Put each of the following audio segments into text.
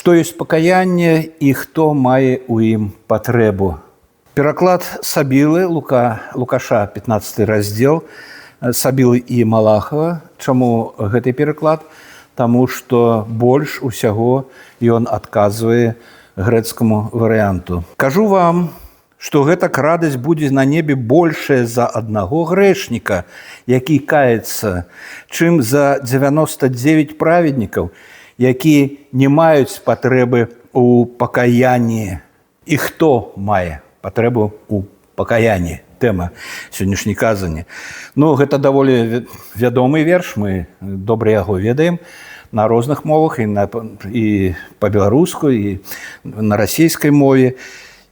Што ёсць пакаянне і хто мае ў ім патрэбу. Пераклад Сабілы, Лукаша, 15 раздзел, Сабілы і Малахова. Чаму гэты пераклад? Таму што больш усяго ён адказвае грэцкаму варыянту. Кажу вам, што гэтак радасць будзе на небе большая за аднаго грэшніка, які каецца, чым за 99 праведнікаў, які не маюць патрэбы ў пакаянні. І хто мае патрэбу ў пакаянні? Тэма сённяшняй казані. Ну, гэта даволі вядомы верш, мы добра яго ведаем на розных мовах, і па-беларуску, і на расійскай мове.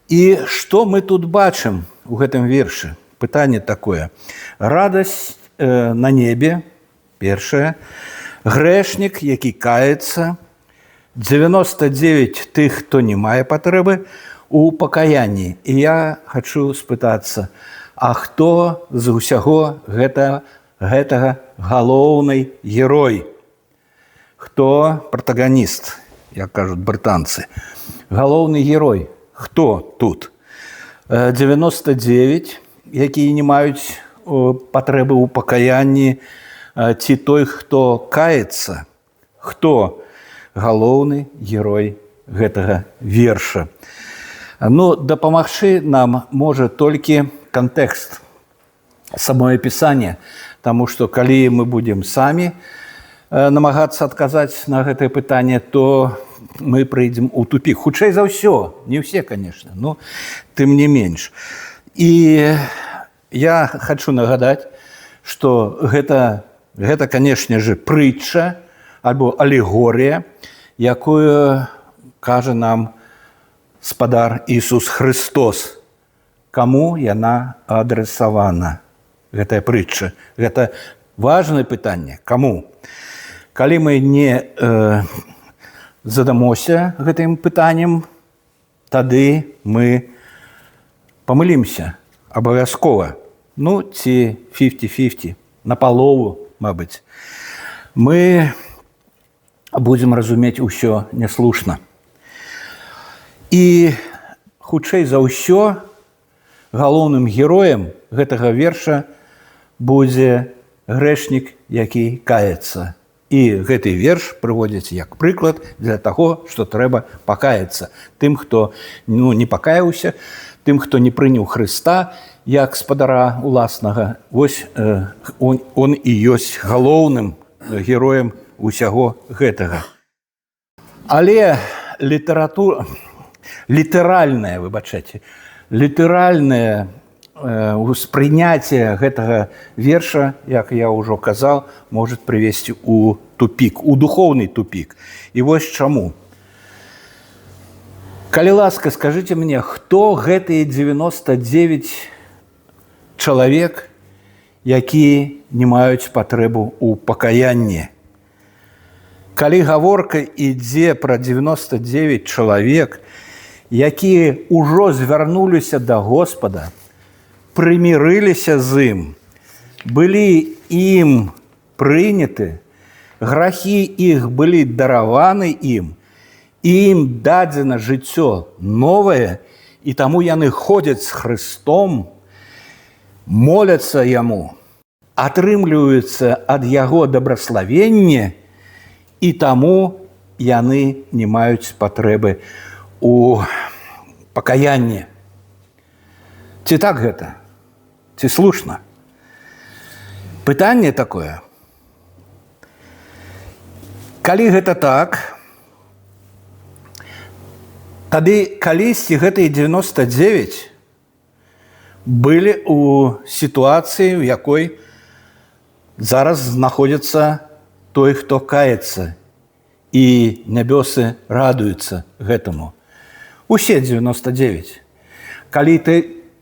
І што мы тут бачым у гэтым вершы? Пытанне такое. Радасць на небе, першае, грэшнік, які каецца, 99 тых, хто не мае патрэбы у пакаянні. І я хачу спытацца, а хто з усяго гэтага галоўны герой? Хто пратаганіст, як кажуць брытанцы? Галоўны герой. Хто тут? 99, якія не маюць патрэбы ў пакаянні, ці той, хто каецца? Хто галоўны герой гэтага верша? Ну, дапамагчы нам можа толькі кантэкст, самое пісанне, таму што калі мы будзем самі намагацца адказаць на гэтае пытанне, то мы прыйдзем у тупік. Хутчэй за ўсё, не ўсе, конечно, но тым не менш. І я хачу нагадаць, што гэта, канешне же, прытча альбо алегорыя, якую кажа нам Спадар Ісус Христос. Каму яна адресавана, гэтая прытча? Гэта важнае пытанне. Каму? Калі мы не задамося гэтым пытаннем, тады мы памылімся абавязкова. Ну, ці 50-50, напалову, мабыць. Мы будзем разумець усё няслушна. І хутчэй за ўсё галоўным героем гэтага верша будзе грэшнік, які каецца. І гэты верш прыводзіць як прыклад для таго, што трэба пакаяцца. Тым, хто не пакаяўся, тым, хто не прыняў Хрыста як спадара уласнага, вось он і ёсць галоўным героем усяго гэтага. Але літаральнае успрыняцце гэтага верша, як я ўжо казаў, можа прывесці ў тупік, у духоўны тупік. І вось чаму. Калі ласка, скажыце мне, хто гэтыя 99 чалавек, якія не маюць патрэбу ў пакаянні? Калі гаворка ідзе пра 99 чалавек, якія ўжо звярнуліся да Господа, прымірыліся з ім, былі ім прыняты, грахі іх былі дараваны ім, і ім дадзена жыццё новае, і таму яны ходзяць з Хрыстом, моляцца яму, атрымліваюцца ад яго дабраславення, і таму яны не маюць патрэбы у пакаянні. Ці так гэта? Ці слушна? Пытанне такое. Калі гэта так, тады калісьці гэтыя 99 былі ў сітуацыі, у якой зараз знаходзіцца той, хто каецца, і нябёсы радуюцца гэтаму. Усе 99. Калі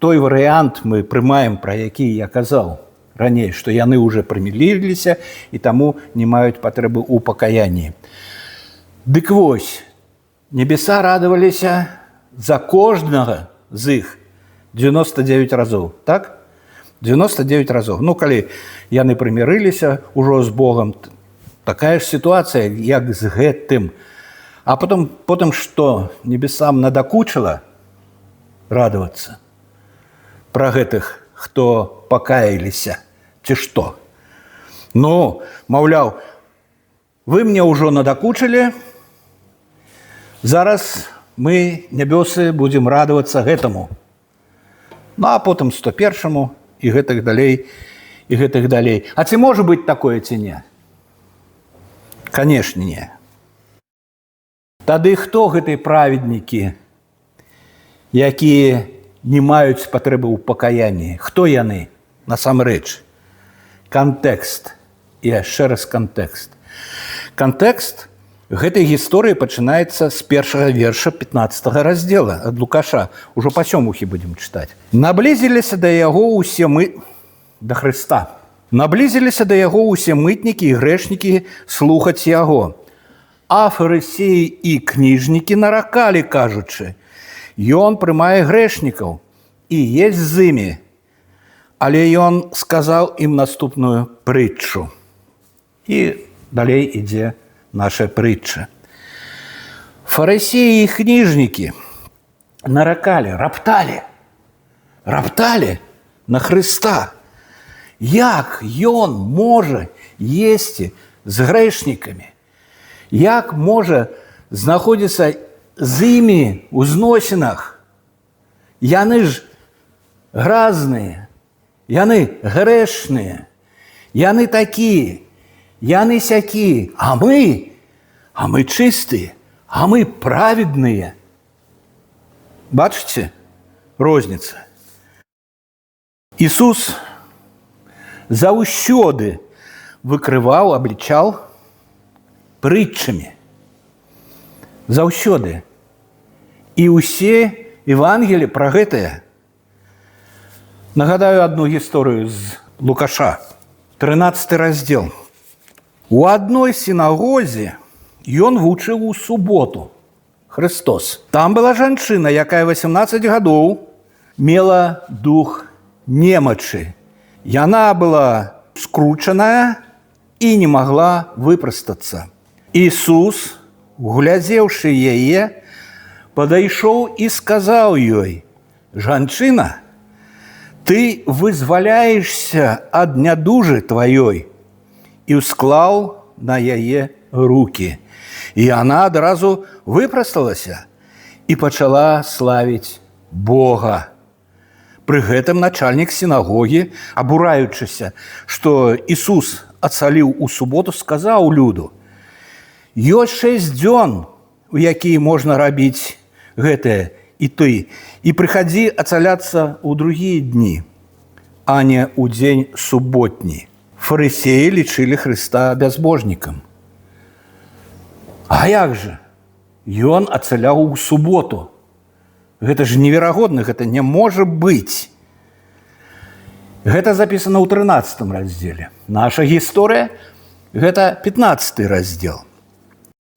той варыянт мы прымаем, пра які я казаў раней, што яны ўжо прыміліліся і таму не маюць патрэбы ў пакаянні. Дык вось, небеса радаваліся за кожнага з іх 99 разоў, так? 99 разоў. Ну, калі яны прымірыліся ўжо з Богам, такая ж сітуацыя, як з гэтым. А потом что? Небесам надокучило радоваться про гэтых, хто пакаяліся, ці што? Ну, маўляў, вы мне ўжо надакучылі, зараз мы, нябёсы, будзем радавацца гэтаму. Ну, а потым 101-му і гэтых далей, і гэтых далей. А ці можа быць такое, ці не? Канешне, не. Тады хто гэтыя праведнікі, якія не маюць патрэбы ў пакаянні? Хто яны насамрэч? Кантэкст. І яшчэ раз кантэкст. Кантэкст гэтай гісторыі пачынаецца з першага верша 15 раздзела ад Лукаша. Ужо па сёмухі будзем чытаць. Наблізіліся да яго ўсе да Хрыста. Наблізіліся да яго ўсе мытнікі і грэшнікі слухаць яго. А фарысеі і кніжнікі наракалі, кажучы: «Ён прымае грэшнікаў і есть з імі». Але ён сказаў ім наступную прытчу. І далей ідзе наша прытча. Фарысеі і кніжнікі наракалі, рапталі на Хрыста. Як ён можа есці з грэшнікамі? Як можа знаходзіцца з імі ў зносінах? Яны ж гразныя, яны грэшныя, яны такія, яны сякія, а мы чыстыя, а мы праведныя. Бачыце розніца? Ісус заўсёды выкрываў, аблічаў прытчамі. Заўсёды. І ўсе Евангелі пра гэтае. Нагадаю адну гісторыю з Лукаша, 13 раздзел. У адной сінагозе ён вучыў у суботу, Христос. Там была жанчына, якая 18 гадоў мела дух немачы. Яна была скручаная і не магла выпрастацца. Ісус, углядзеўшы яе, падышоў і сказаў ёй: «Жанчына, ты вызваляешься ад нядужы тваёй». І ўсклаў на яе рукі. І яна адразу выпрасталася і пачала славіць Бога. Пры гэтым начальнік сінагогі, абураючыся, што Ісус ацаліў у суботу, сказаў люду: «Ёсць 6 дзён, у якія можна рабіць гэтае і ты, і прыхадзі ацаляцца ў другія дні, а не ў дзень суботні». Фарысеі лічылі Хрыста бязбожнікам. А як жа? Ён ацаляў у суботу. Гэта ж неверагодна, гэта не можа быць. Гэта запісана ў 13 раздзеле. Наша гісторыя – гэта 15 раздзел.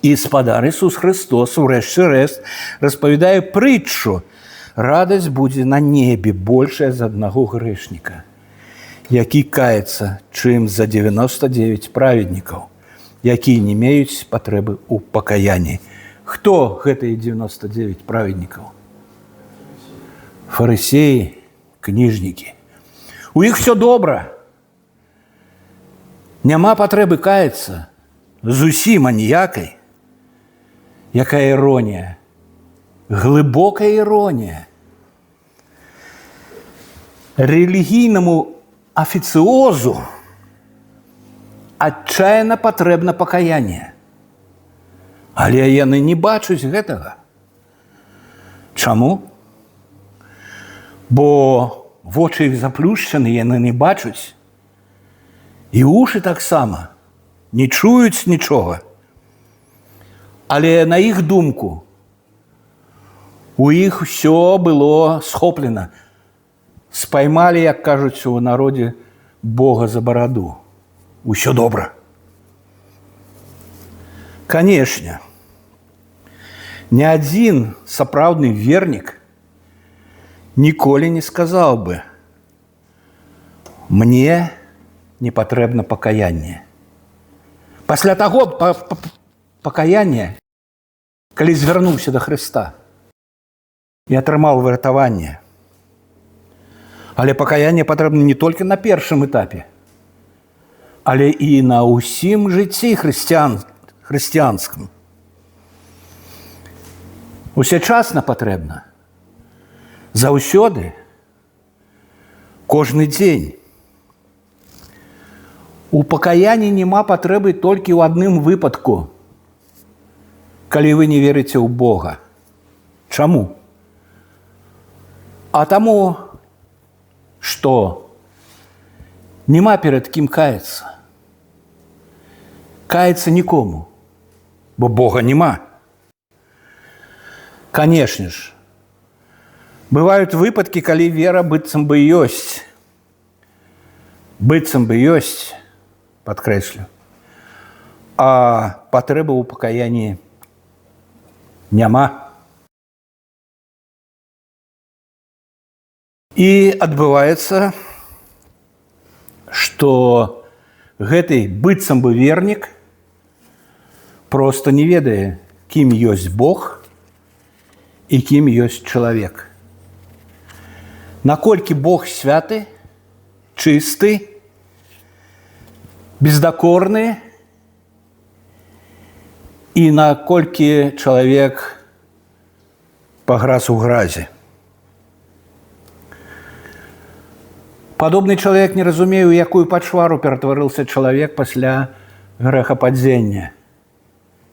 І спадар Ісус Христос, урэшце рэшт, распавядае прытчу: «Радасць будзе на небе большая з аднаго грэшніка, які каецца, чым за 99 праведнікаў, якія не меюць патрэбы ў пакаянні». Хто гэтыя 99 праведнікаў? Фарысеі, кніжнікі. У іх все добра. Няма патрэбы каяцца, зусім аніякай. Якая іронія, глыбокая іронія. Рэлігійнаму афіцыозу адчайна патрэбна пакаянне. Але яны не бачаць гэтага. Чаму? Бо вочы іх заплюшчаны, яны не бачаць. І вушы таксама не чуюць нічога. Але на іх думку, у іх усё было схоплена. Спаймалі, як кажуць у народзе, Бога за бараду. Усё добра. Канешне, ні адзін сапраўдны вернік ніколі не сказаў бы: «Мне не патрэбна пакаянне». Пасля таго пакаянне калі звярнуўся да Хрыста і атрымаў выратаванне. Але пакаянне патрэбна не толькі на першым этапе, але і на ўсім жыцці хрысціянскім. Усечасна патрэбна. Заўсёды, кожны дзень. У пакаянні няма патрэбы толькі ў адным выпадку, калі вы не верыце ў Бога. Чаму? А таму, што няма перад кім каяцца. Каяцца нікому, бо Бога няма. Канешне ж, бываюць выпадкі, калі вера быццам бы ёсць. Быццам бы ёсць, падкрэслю, а патрэбы ў пакаянні няма. І адбываецца, што гэты быццам бы вернік проста не ведае, кім ёсць Бог і кім ёсць чалавек. Наколькі Бог святы, чысты, бездакорны, і наколькі чалавек паграз у гразі. Падобны чалавек не разумее, у якую пачвару ператварыўся чалавек пасля грэхападзення.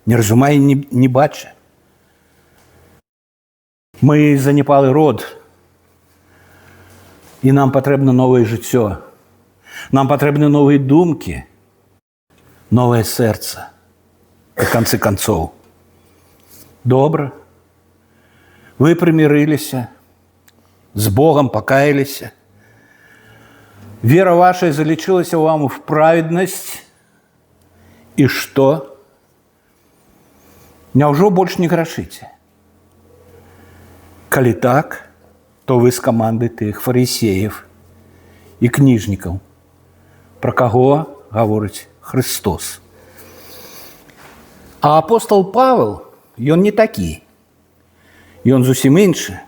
Не разумее, не бача. Мы занепалы род, і нам патрэбна новае жыццё. Нам патрэбны новыя думкі, новае сэрца. У канцы канцоў. Добра. Вы прымірыліся, з Богам пакаяліся. Вера ваша залічылася вам в праведнасць. І што? Няўжо больш не грашыце? Калі так, то вы з каманды тых фарысеяў і кніжнікаў, пра каго гаворыць Христос. А апостол Павел, ён не такі. Ён зусім іншы.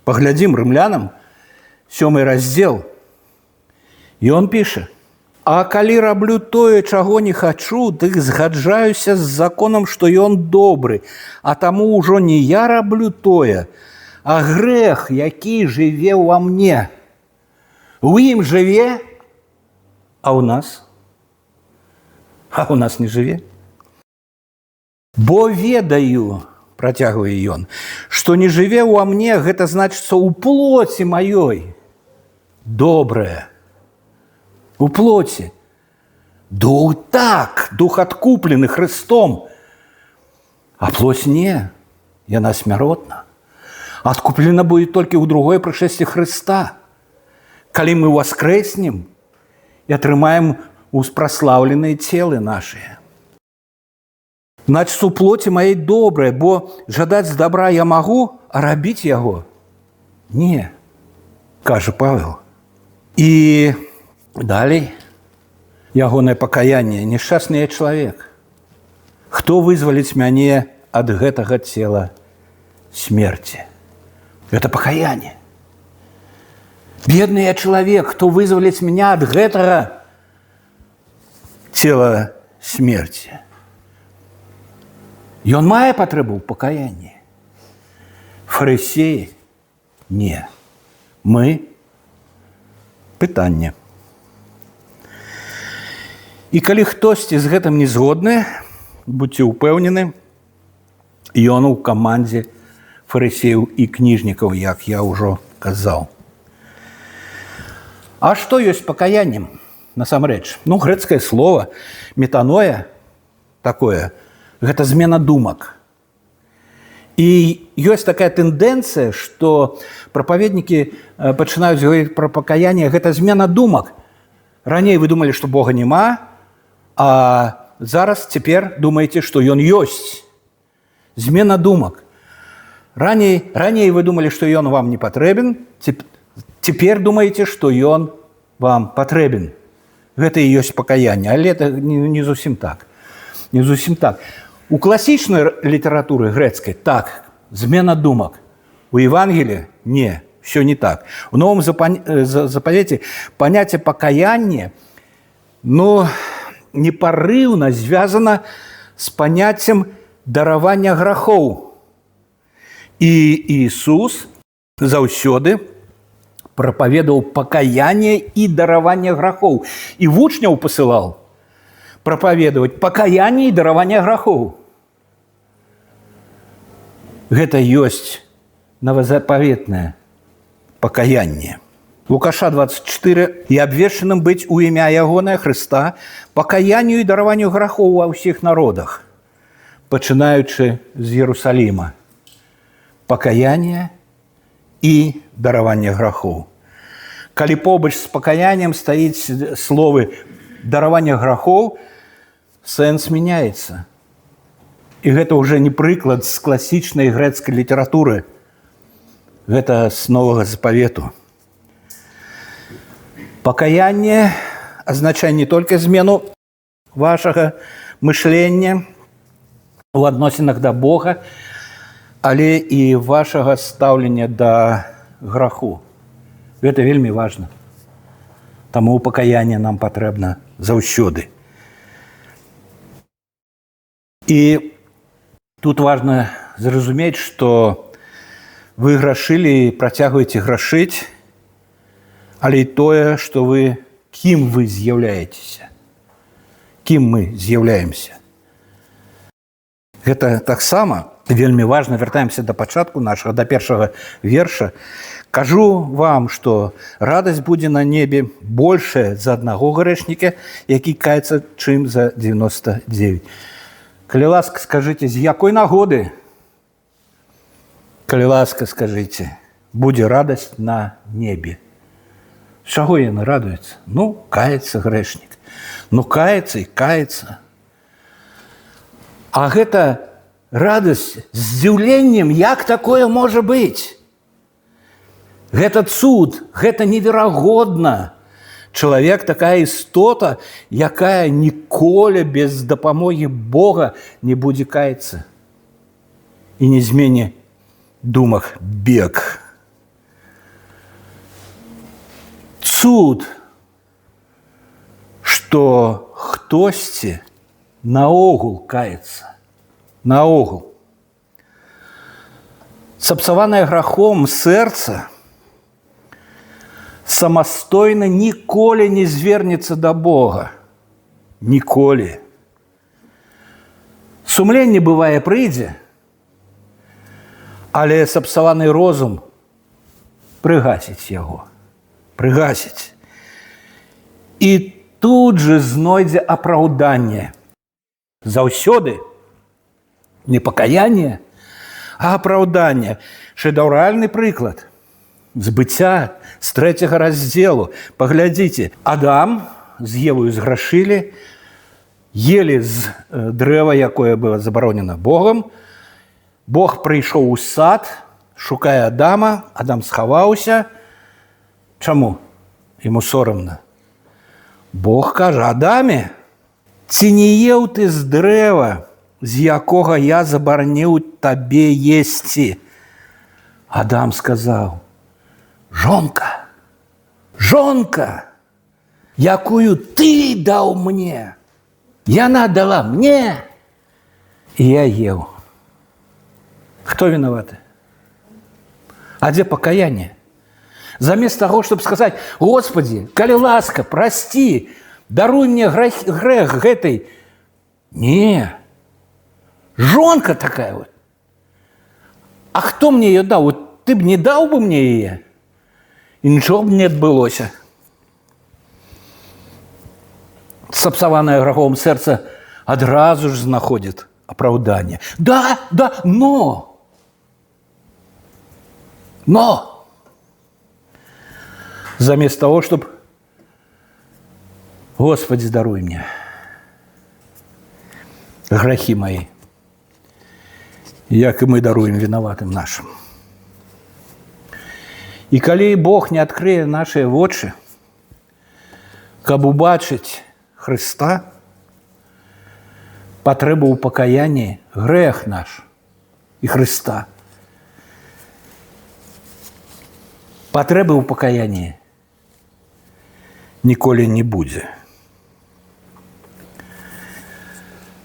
Паглядзім рымлянам 7 раздзел. Ён піша: «А калі раблю тое, чаго не хачу, дык згаджаюся з законам, што ён добры, а таму ўжо не я раблю тое, а грэх, які жыве ўва мне. У ім жыве, а ў нас? А ў нас не жыве. Бо ведаю, працягвае ён, што не жыве ўва мне, гэта значыцца ў плоці маёй. Добрае. У плоці. Дух так, дух адкуплены Христом. А плоть не, яна смяротна. Адкуплена будет толькі ў другое прышэсце Христа, калі мы воскреснем і атрымаем праслаўленыя целы нашыя. Значыць, у плоці маёй добрае, бо жадаць добра я магу, а рабіць яго не, кажа Павел. І далей ягонае пакаянне: няшчасны я чалавек. Хто вызваліць мяне ад гэтага цела смерці? Это пакаянне. Бедны я чалавек, хто вызваліць меня ад гэтага цела смерці? Ён мае патрэбу ў пакаянні. Фарысеі не. Мы пытанне. І калі хтосьці з гэтым не згодны, будьце ўпэўнены, ён у камандзе фарысеяў і кніжнікаў, як я ўжо казаў. А што ёсць пакаяннем насамрэч? Грэцкае слово метаноя такое, гэта змена думак. І ёсць такая тэндэнцыя, што прапаведнікі пачынаюць гаварыць пра пакаянне, гэта змена думак. Раней вы думалі, што Бога няма, а зараз цяпер думаеце, што ён ёсць. Змена думак. Раней вы думалі, што ён вам не патрэбен, цяпер думаеце, што ён вам патрэбен. Гэта і ёсць пакаянне, але это не зусім так. Не зусім так. У класічнай літаратуры грэцкай так, змена думак. У Евангелии не, все не так. В Новом заповете понятие покаяния, но непорывно связано с понятием дарования грехов. И Иисус заўсёды проповедовал покаяние и дарование грехов. И вучняў посылал проповедовать покаяние и дарование грехов. Это есть новозаповетное покаяние. Лукаша 24. «И обвешенным быть у имя Ягоное Христа покаянию и дарованию грехов во всех народах, починаючи з Иерусалима». Покаяние и дарование грехов. Калі побач с покаянием стоит слово дарование грехов, сенс меняется. И это уже не прыклад с классичной грецкой литературы. Это с Нового Заповету. Покаяние означает не только измену вашего мышления в отношениях до Бога, але и вашего ставления до греху. Это вельми важно. Тому покаяние нам потребно заўсёды. И тут важно зразумець, что вы грашылі і працягваеце грашыць, але і тое, што вы, кім вы з'яўляецеся, кім мы з'яўляемся. Гэта таксама вельмі важна. Вяртаемся да пачатку нашага, да першага верша. Кажу вам, што радасць будзе на небе большая за аднаго грэшніка, які каецца, чым за 99. Калі ласка, скажыце, з якой нагоды? Калі ласка, скажыце, будзе радасць на небе. З чаго яны радуюцца? Ну, каецца грэшнік. Ну, каецца і каецца. А гэта радасць з здзіўленнем, як такое можа быць? Гэта цуд, гэта неверагодна. Чалавек такая істота, якая ніколі без дапамогі Бога не будзе каяцца і не змене думах бег. Цуд, што хтосьці наогул каецца. Наогул. Сапсаванае грахом сэрца самастойна ніколі не звернецца да Бога. Ніколі. Сумленне бывае прыйдзе, але сапсаваны розум прыгасіць яго. Прыгасіць. І тут же знойдзе апраўданне. Заўсёды не пакаянне, а апраўданне. Шэдэўральны прыклад з быцця, з 3 раздзелу. Паглядзіце, Адам з Евою зграшылі, ели з дрэва, якое было забаронена Богом. Бог прыйшоў у сад, шукае Адама, Адам схаваўся. Чаму? Яму сорамна. Бог кажа: Адаме, ці не еў ты з дрэва, з якога я забараніў табе есці? Адам сказаў: жонка, жонка, якую ты даў мне, яна дала мне, і я еў. Хто вінаваты? А дзе пакаянне? Замест таго, чтобы сказаць: Господи, калі ласка, прости, даруй мне грэх гэтай. Не, жонка такая вот. А хто мне ее даў? Вот ты б не даў бы мне яе, і нічого б не адбылося. Сапсаванае грахом сэрца адразу ж знаходзіць апраўданне. Да, но замест того, чтобы: Господи, даруй мне грехи мои, як и мы даруем виноватым нашим. И калі Бог не открые наши вочы, каб убачыць Христа, патрэба ў пакаянні грэх наш і Хрыста. Патрэбы ў пакаянні ніколі не будзе.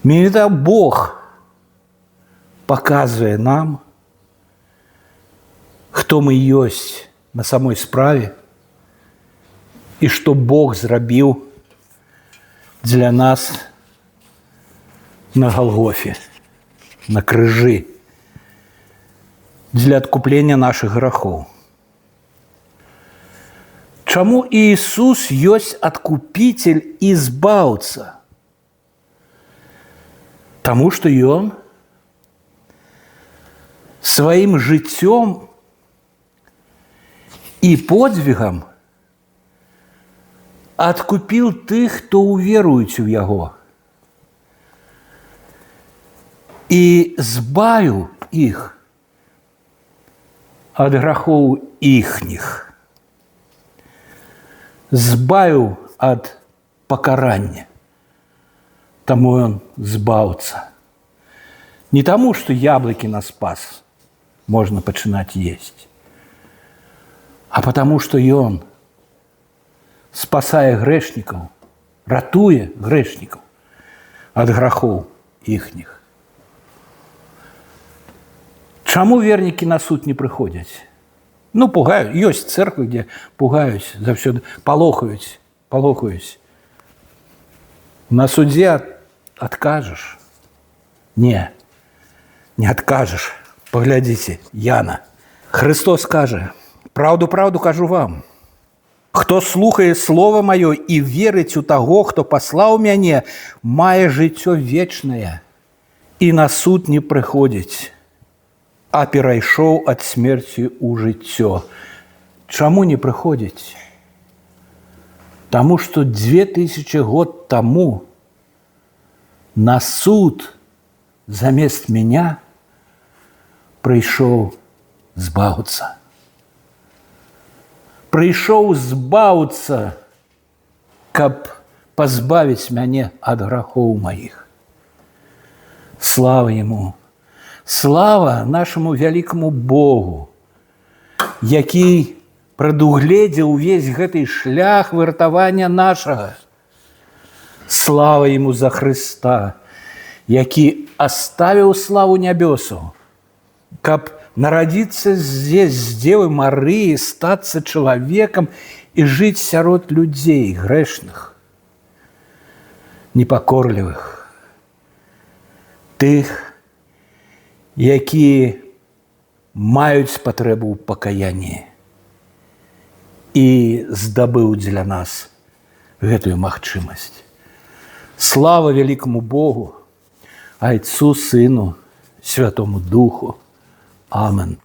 Менавіта Бог паказвае нам, хто мы ёсць на самой справе і што Бог зрабіў для нас на Галгофе, на крыжы, для адкуплення нашых грахоў. Чаму Ісус ёсць адкупитель і збаўца? Таму што Ён сваім жыццём і подзвігам адкупіў тых, хто ўверуюць у Яго, і збавіў іх ад грахоў іхніх. Збавіў ад пакарання. Таму ён збаўца. Не таму, што яблыкі на спас можна пачынаць есці, а потому, што ён спасае грэшнікаў, ратуе грэшнікаў ад грахоў іхніх. Чаму вернікі на суд не прыходзяць? Пугаюць. Ёсць цэрквы, дзе пугаюць заўсёды, палохаюць. На судзе адкажаш? Не адкажаш. Паглядзіце, Яна. Христос кажа: «Праўду, праўду кажу вам, хто слухае слова маё і верыць у таго, хто паслаў мяне, мае жыццё вечнае і на суд не прыходзіць, а перайшоў ад смерці ў жыццё». Чаму не прыходзіць? Таму што 2000 год таму на суд замест меня прыйшоў збаўца. Прыйшоў збаўца, каб пазбавіць мяне ад грахоў маіх. Слава Яму! Слава нашаму вялікаму Богу, які прадугледзеў увесь гэты шлях выратавання нашага. Слава Яму за Хрыста, які аставіў славу нябёсаў, каб нарадзіцца здесь з Дзевы Марыі, стацца чалавекам і жыць сярод людзей грэшных, непакорлівых, тых, якія маюць патрэбу ў пакаянні, і здабыў для нас гэтую магчымасць. Слава вялікаму Богу, Айцу, Сыну, Святому Духу. Амен.